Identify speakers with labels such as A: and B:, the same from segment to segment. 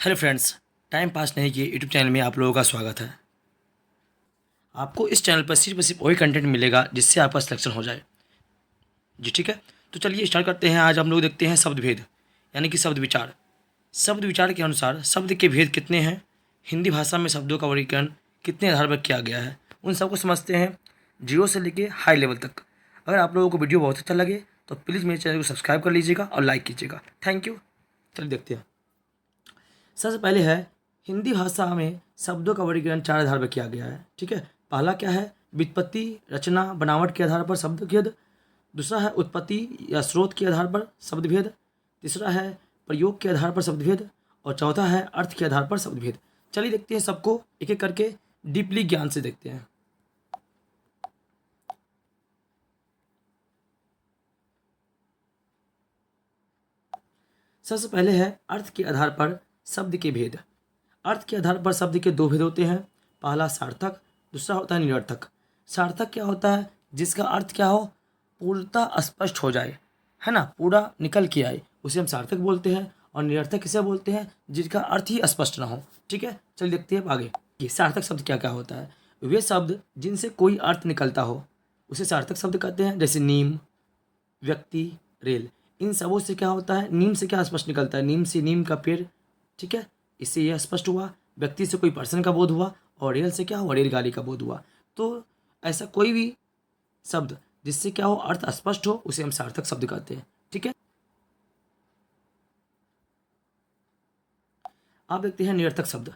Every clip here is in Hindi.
A: हेलो फ्रेंड्स, टाइम पास नहीं किए यूट्यूब चैनल में आप लोगों का स्वागत है। आपको इस चैनल पर सिर्फ वही कंटेंट मिलेगा जिससे आपका सिलेक्शन हो जाए। जी ठीक है, तो चलिए स्टार्ट करते हैं। आज हम लोग देखते हैं शब्द भेद यानी कि शब्द विचार। शब्द विचार के अनुसार शब्द के भेद कितने हैं, हिंदी भाषा में शब्दों का वर्गीकरण कितने आधार पर किया गया है, उन सबको समझते हैं जीरो से लेके हाई लेवल तक। अगर आप लोगों को वीडियो बहुत अच्छा लगे तो प्लीज़ मेरे चैनल को सब्सक्राइब कर लीजिएगा और लाइक कीजिएगा। Thank you. चलिए देखते हैं। सबसे पहले है हिंदी भाषा में शब्दों का वर्गीकरण चार आधार पर किया गया है। ठीक है, पहला क्या है, व्युत्पत्ति, रचना, बनावट के आधार पर शब्द भेद। दूसरा है उत्पत्ति या स्रोत के आधार पर शब्द भेद। तीसरा है प्रयोग के आधार पर शब्द भेद। और चौथा है अर्थ के आधार पर शब्द भेद। चलिए देखते हैं सबको एक एक करके डीपली ज्ञान से देखते हैं। सबसे पहले है अर्थ के आधार पर शब्द के भेद। अर्थ के आधार पर शब्द के दो भेद होते हैं। पहला सार्थक, दूसरा होता है निरर्थक। सार्थक क्या होता है, जिसका अर्थ क्या हो, पूर्णतः स्पष्ट हो जाए, है ना, पूरा निकल के आए, उसे हम सार्थक बोलते हैं। और निरर्थक किसे बोलते हैं, जिसका अर्थ ही स्पष्ट ना हो। ठीक है, चलिए देखते हैं अब आगे कि सार्थक शब्द क्या क्या होता है। वे शब्द जिनसे कोई अर्थ निकलता हो उसे सार्थक शब्द कहते हैं। जैसे नीम, व्यक्ति, रेल। इन सबों से क्या होता है, नीम से क्या स्पष्ट निकलता है, नीम से नीम का पेड़। ठीक है, इससे यह स्पष्ट हुआ। व्यक्ति से कोई पर्सन का बोध हुआ। और रेल से क्या हुआ, रेलगाड़ी का बोध हुआ। तो ऐसा कोई भी शब्द जिससे क्या हो, अर्थ स्पष्ट हो, उसे हम सार्थक शब्द कहते हैं। ठीक है, आप देखते हैं निरर्थक शब्द।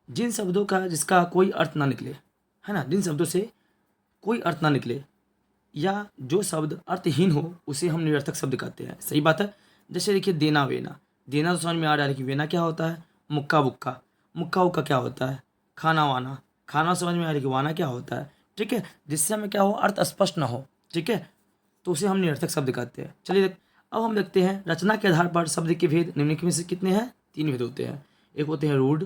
A: जिन शब्दों का जिसका कोई अर्थ ना निकले, है ना, जिन शब्दों से कोई अर्थ ना निकले या जो शब्द अर्थहीन हो उसे हम निरर्थक शब्द कहते हैं। सही बात है। जैसे देखिए देना वेना। देना तो समझ में आ रहा है, लेकिन वेना क्या होता है, मुक्का बुक्का। मुक्का उक्का क्या होता है, खाना वाना। खाना समझ में आ रहा है कि वाना क्या होता है। ठीक है, जिससे हमें क्या हो, अर्थ स्पष्ट ना हो। ठीक है, तो उसे हम निरर्थक शब्द कहते हैं। चलिए अब हम देखते हैं रचना के आधार पर शब्द के भेद निम्नलिखित में से कितने हैं। तीन भेद होते हैं। एक होते हैं रूढ़,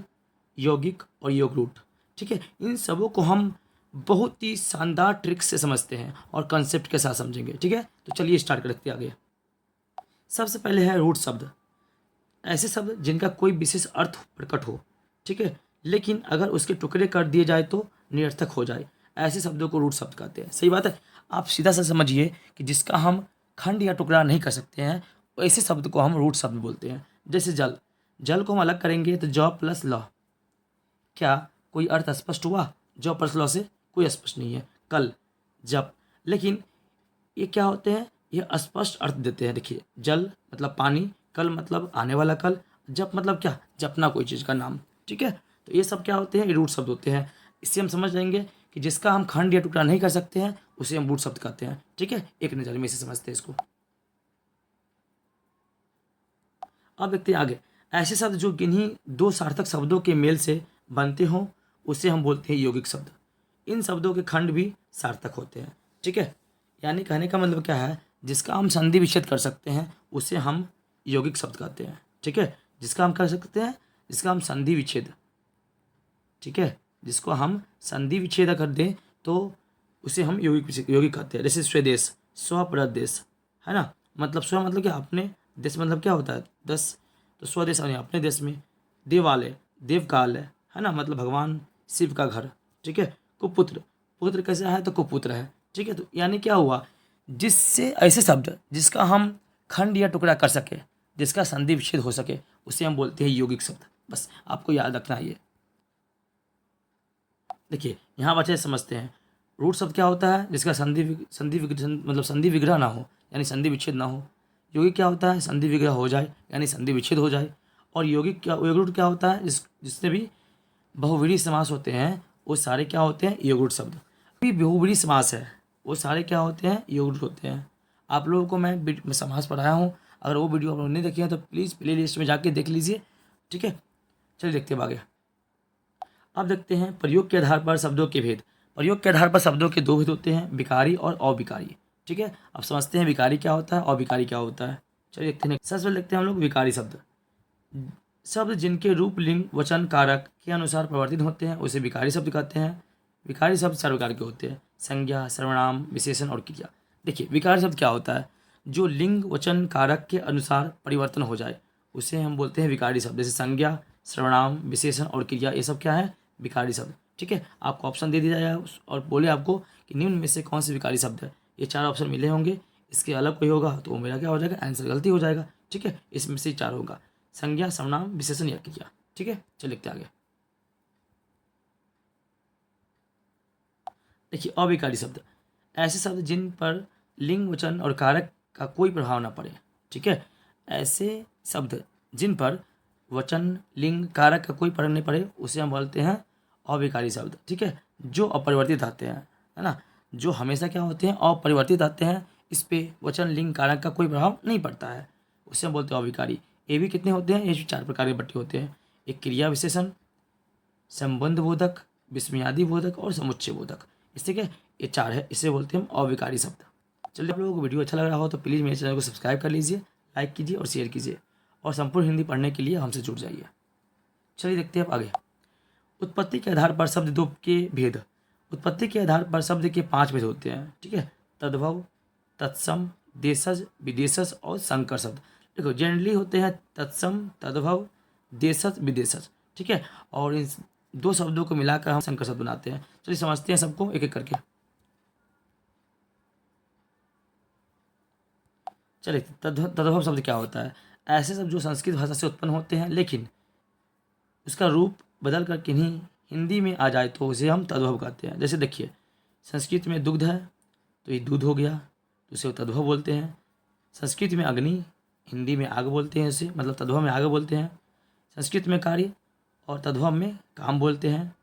A: यौगिक और योग रूट। ठीक है, इन सबों को हम बहुत ही शानदार ट्रिक से समझते हैं और कंसेप्ट के साथ समझेंगे। ठीक है, तो चलिए स्टार्ट करते हैं आगे। सबसे पहले है रूट शब्द। ऐसे शब्द जिनका कोई विशेष अर्थ प्रकट हो। ठीक है, लेकिन अगर उसके टुकड़े कर दिए जाए तो निरर्थक हो जाए, ऐसे शब्दों को रूट शब्द कहते हैं। सही बात है। आप सीधा सा समझिए कि जिसका हम खंड या टुकड़ा नहीं कर सकते हैं, ऐसे शब्द को हम रूट शब्द बोलते हैं। जैसे जल। जल को हम अलग करेंगे तो जॉ प्लस लॉ, क्या कोई अर्थ स्पष्ट हुआ, जॉ प्लस लॉ से कोई स्पष्ट नहीं है। कल, जब। लेकिन ये क्या होते हैं, ये अस्पष्ट अर्थ देते हैं। देखिए, जल मतलब पानी, कल मतलब आने वाला कल, जप मतलब क्या, जपना कोई चीज़ का नाम। ठीक है, तो ये सब क्या होते हैं, ये रूट शब्द होते हैं। इससे हम समझ जाएंगे कि जिसका हम खंड या टुकड़ा नहीं कर सकते हैं उसे हम रूट शब्द कहते हैं। ठीक है, एक नज़र में इसे समझते हैं इसको। अब देखते हैं आगे। ऐसे शब्द जो किन्हीं दो सार्थक शब्दों के मेल से बनते हों उसे हम बोलते हैं यौगिक शब्द। इन शब्दों के खंड भी सार्थक होते हैं। ठीक है, यानी कहने का मतलब क्या है, जिसका हम संधि विच्छेद कर सकते हैं उसे हम यौगिक शब्द कहते हैं। ठीक है, जिसका हम कर सकते हैं, जिसका हम संधि विच्छेद, ठीक है, जिसको हम संधि विच्छेद कर दें तो उसे हम यौगिक कहते हैं। जैसे स्वदेश, स्वप्रदेश, है ना, मतलब स्व मतलब क्या, अपने। देश मतलब क्या होता है, दस। तो स्वदेश यानी अपने देश में। देवालय, देवकाल है ना, मतलब भगवान शिव का घर। ठीक है, कुपुत्र, पुत्र कैसा है तो कुपुत्र है। ठीक है, तो यानी क्या हुआ, जिससे ऐसे शब्द जिसका हम खंड या टुकड़ा कर सके, जिसका संधि विच्छेद हो सके, उसे हम बोलते हैं यौगिक शब्द। बस आपको याद रखना है ये। देखिए यहाँ बच्चे समझते हैं रूट शब्द क्या होता है, जिसका मतलब संधि विग्रह ना हो, यानी संधि विच्छेद ना हो। यौगिक क्या होता है, संधि विग्रह हो जाए यानी संधि विच्छेद हो जाए। और यौगिक क्या, योग रूट क्या होता है, जिससे भी बहुव्रीहि समास होते हैं वो सारे क्या होते हैं, योग रूट शब्द। भी बहुव्रीहि समास है वो सारे क्या होते हैं, योग रूट होते हैं। आप लोगों को मैं समास पढ़ाया हूँ, अगर वो वीडियो आप लोगों ने नहीं देखी है तो प्लीज़ प्ले लिस्ट में जाके देख लीजिए। ठीक है, चलिए देखते हैं आगे। अब देखते हैं प्रयोग के आधार पर शब्दों के भेद। प्रयोग के आधार पर शब्दों के दो भेद होते हैं, विकारी और अविकारी। ठीक है, अब समझते हैं विकारी क्या होता है, अविकारी क्या होता है। चलिए देखते हैं। सबसे पहले देखते हैं हम लोग विकारी शब्द। शब्द जिनके रूप, लिंग, वचन, कारक के अनुसार परिवर्तित होते हैं उसे विकारी शब्द कहते हैं। विकारी शब्द चार प्रकार के होते हैं, संज्ञा, सर्वनाम, विशेषण और क्रिया। देखिए विकारी शब्द क्या होता है, जो लिंग, वचन, कारक के अनुसार परिवर्तन हो जाए उसे हम बोलते हैं विकारी शब्द। जैसे संज्ञा, सर्वनाम, विशेषण और क्रिया, ये सब क्या है? विकारी शब्द। ठीक है, आपको ऑप्शन दे दिया जाएगा और बोले आपको कि निम्न में से कौन से विकारी शब्द है। ये 4 ऑप्शन मिले होंगे, इसके अलग कोई होगा तो मेरा क्या हो जाएगा? आंसर गलती हो जाएगा। ठीक है, इसमें से 4 होगा, संज्ञा, सर्वनाम, विशेषण या क्रिया। ठीक है, चलिए लिखते आगे। देखिए, अविकारी शब्द, ऐसे शब्द जिन पर लिंग, वचन और कारक का कोई प्रभाव ना पड़े। ठीक है, ऐसे शब्द जिन पर वचन, लिंग, कारक का कोई प्रभाव नहीं पड़े उसे हम बोलते हैं अविकारी शब्द। ठीक है, जो अपरिवर्तित आते हैं, है ना, जो हमेशा क्या होते हैं? अपरिवर्तित आते हैं, इस पे वचन, लिंग, कारक का कोई प्रभाव नहीं पड़ता है, उसे हम बोलते हैं अविकारी। ये भी कितने होते हैं? ये जो 4 प्रकार के बट्टे होते हैं, एक क्रिया विशेषण, संबंध बोधक, विस्मयादि बोधक और समुच्चय बोधक। इससे क्या? ये 4 है, इसे बोलते हैं हम अविकारी शब्द। चलिए, आप लोगों को वीडियो अच्छा लग रहा हो तो प्लीज़ मेरे चैनल को सब्सक्राइब कर लीजिए, लाइक कीजिए और शेयर कीजिए, और संपूर्ण हिंदी पढ़ने के लिए हमसे जुड़ जाइए। चलिए देखते हैं अब आगे। उत्पत्ति के आधार पर शब्द 2 के भेद। उत्पत्ति के आधार पर शब्द के 5 भेद होते हैं। ठीक है, तद्भव, तत्सम, देशज, विदेशज और संकर शब्द। देखो, जनरली होते हैं तत्सम, तद्भव, देशज, विदेशज। ठीक है, और इन 2 शब्दों को मिलाकर हम संकर शब्द बनाते हैं। चलिए समझते हैं सबको एक एक करके। चलिए, तद्भव शब्द क्या होता है? ऐसे शब्द जो संस्कृत भाषा से उत्पन्न होते हैं लेकिन उसका रूप बदल कर किन्हीं हिंदी में आ जाए तो उसे हम तद्भव कहते हैं। जैसे देखिए, संस्कृत में दुग्ध है तो ये दूध हो गया, तो उसे तद्भव बोलते हैं। संस्कृत में अग्नि, हिंदी में आग बोलते हैं इसे, मतलब तद्भव में आग बोलते हैं। संस्कृत में कार्य और तद्भव में काम बोलते हैं।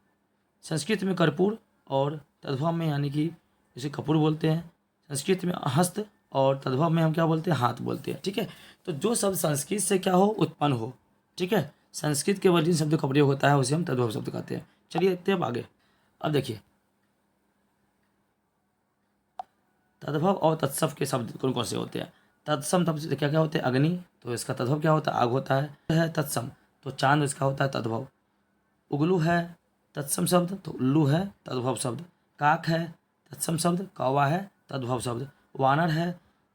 A: संस्कृत में कर्पूर और तद्भव में यानी कि इसे कपूर बोलते हैं। संस्कृत में हस्त और तद्भव में हम क्या बोलते हैं? हाथ बोलते हैं। ठीक है, तो जो शब्द संस्कृत से क्या हो? उत्पन्न हो। ठीक है, संस्कृत केवल जिन शब्दों का प्रयोग होता है उसे हम तद्भव शब्द कहते हैं। चलिए देखते हैं अब आगे। अब देखिए, तद्भव और तत्सम के शब्द कौन कौन से होते हैं? तत्सम शब्द क्या क्या होते हैं? अग्नि, तो इसका तद्भव क्या होता है? आग होता है तत्सम, तो चांद इसका होता है तद्भव। उगलू है तत्सम शब्द, तो उल्लू है तद्भव शब्द। काक है तत्सम शब्द, कौवा है तद्भव शब्द। वानर है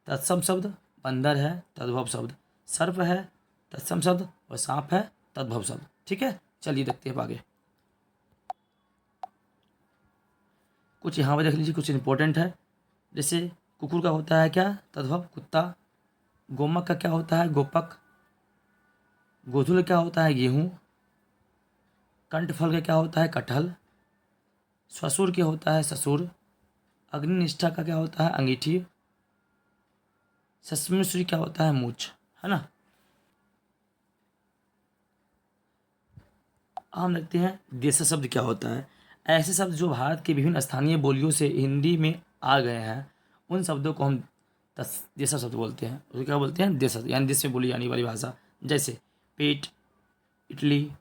A: तत्सम शब्द, बंदर है तद्भव शब्द। सर्प है तत्सम शब्द और सांप है तद्भव शब्द। ठीक है, चलिए देखते हैं आगे। कुछ यहाँ पर देख लीजिए, कुछ इंपॉर्टेंट है। जैसे कुकुर का होता है क्या? तद्भव, कुत्ता। गोमक का क्या होता है? गोपक। गोधुल क्या होता है? गेहूँ। कंठफल का क्या होता है? कटहल। श्वशुर क्या होता है? ससुर। अग्निनिष्ठा का क्या होता है? अंगीठी। सस्मिश्री क्या होता है? मूछ, है ना। हम देखते हैं देश शब्द क्या होता है। ऐसे शब्द जो भारत के विभिन्न स्थानीय बोलियों से हिंदी में आ गए हैं, उन शब्दों को हम देशज शब्द बोलते हैं। उसको क्या बोलते हैं? देशज, यानी देश में बोली जाने वाली भाषा। जैसे पेट, इडली,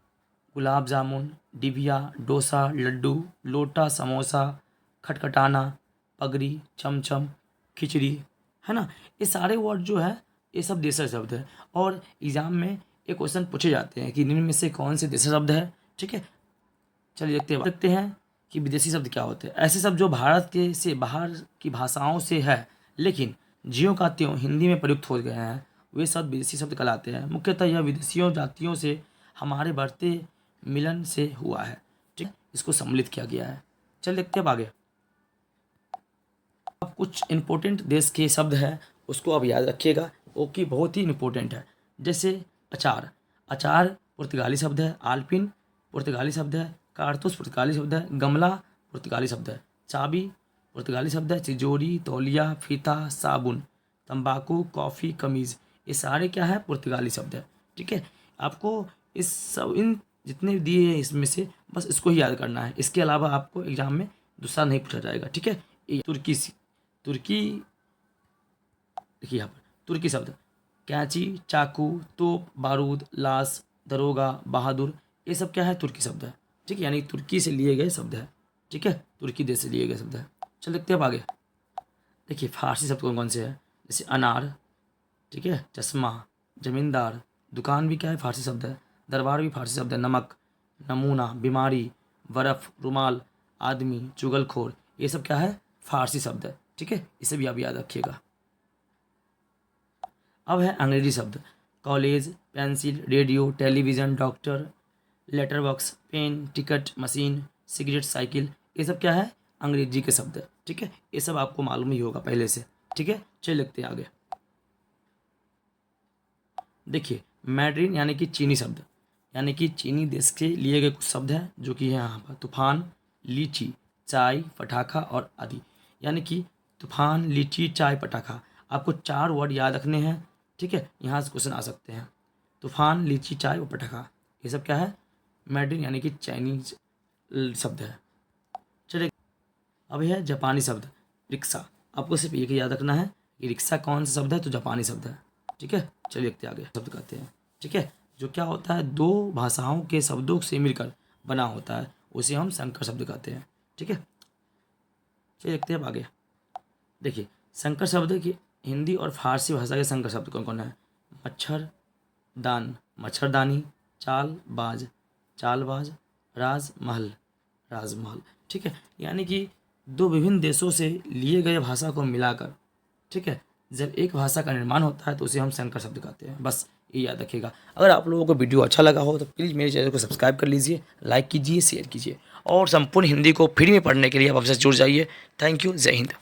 A: गुलाब जामुन, डिबिया, डोसा, लड्डू, लोटा, समोसा, खटखटाना, पगड़ी, चमचम, खिचड़ी, है ना। ये सारे वर्ड जो है ये सब देशज शब्द है, और एग्जाम में ये क्वेश्चन पूछे जाते हैं कि निम्न में से कौन से देशज शब्द है। ठीक है, चलिए देखते हैं कि विदेशी शब्द क्या होते हैं। ऐसे शब्द जो भारत के से बाहर की भाषाओं से है लेकिन ज्यों का त्यों हिंदी में प्रयुक्त हो गए हैं, वे शब्द विदेशी शब्द कहलाते हैं। मुख्यतः यह विदेशियों जातियों से हमारे बढ़ते मिलन से हुआ है। ठीक है, इसको सम्मिलित किया गया है। चल देखते हैं अब आगे। अब कुछ इंपॉर्टेंट देश के शब्द हैं, उसको अब याद रखिएगा, वो कि बहुत ही इंपॉर्टेंट है। जैसे अचार, अचार पुर्तगाली शब्द है। आलपिन पुर्तगाली शब्द है। कारतूस पुर्तगाली शब्द है। गमला पुर्तगाली शब्द है। चाबी पुर्तगाली शब्द है। तिजोरी, तौलिया, फीता, साबुन, तंबाकू, कॉफ़ी, कमीज़, ये सारे क्या है? पुर्तगाली शब्द है। ठीक है, आपको इस सब इन जितने दिए हैं इसमें से बस इसको ही याद करना है। इसके अलावा आपको एग्जाम में दूसरा नहीं पूछा जाएगा। ठीक है, ये तुर्की, देखिए यहाँ पर तुर्की शब्द, कैंची, चाकू, तोप, बारूद, लाश, दरोगा, बहादुर, ये सब क्या है? तुर्की शब्द है। ठीक है, यानी तुर्की से लिए गए शब्द है। ठीक है, तुर्की देश से लिए गए शब्द है। चल देखते हैं अब आगे। देखिए फारसी शब्द कौन कौन से हैं? जैसे अनार, ठीक है, चश्मा, जमींदार, दुकान भी क्या है? फारसी शब्द है। दरबार भी फारसी शब्द है। नमक, नमूना, बीमारी, बर्फ़, रुमाल, आदमी, चुगलखोर, ये सब क्या है? फारसी शब्द है। ठीक है, इसे भी आप याद रखिएगा। अब है अंग्रेजी शब्द। College, pencil, radio, television, doctor, letter box, pen, ticket, machine, cigarette, cycle, ये सब क्या है? अंग्रेजी के शब्द है। ठीक है, ये सब आपको मालूम ही होगा पहले से। ठीक है, चलिए लिखते हैं आगे। देखिए, मैड्रिन यानी कि चीनी शब्द, यानी कि चीनी देश के लिए गए कुछ शब्द हैं जो कि है यहाँ पर। तूफान, लीची, चाय, पटाखा और आदि। यानी कि तूफान, लीची, चाय, पटाखा, आपको 4 वर्ड याद रखने हैं। ठीक है, यहाँ से क्वेश्चन आ सकते हैं। तूफान, लीची, चाय और पटाखा, ये सब क्या है? मैड्रिन यानी कि चाइनीज शब्द है। चलिए, अब है जापानी शब्द रिक्शा। आपको सिर्फ एक ही याद रखना है कि रिक्शा कौन सा शब्द है, तो जापानी शब्द है। ठीक है, चलिए देखते आगे। शब्द कहते हैं, ठीक है, जो क्या होता है, 2 भाषाओं के शब्दों से मिलकर बना होता है, उसे हम संकर शब्द कहते हैं। ठीक है, चलिए देखते हैं अब आगे। देखिए, संकर शब्द की हिंदी और फारसी भाषा के संकर शब्द कौन कौन है? मच्छरदान, मच्छरदानी, चालबाज, चालबाज, राजमहल, राजमहल। ठीक है, यानी कि 2 विभिन्न देशों से लिए गए भाषा को मिलाकर, ठीक है, जब एक भाषा का निर्माण होता है तो उसे हम संकर शब्द कहते हैं। बस ये याद रखिएगा। अगर आप लोगों को वीडियो अच्छा लगा हो तो प्लीज़ मेरे चैनल को सब्सक्राइब कर लीजिए, लाइक कीजिए, शेयर कीजिए और संपूर्ण हिंदी को फ्री में पढ़ने के लिए आप हमसे जुड़ जाइए। थैंक यू, जय हिंद।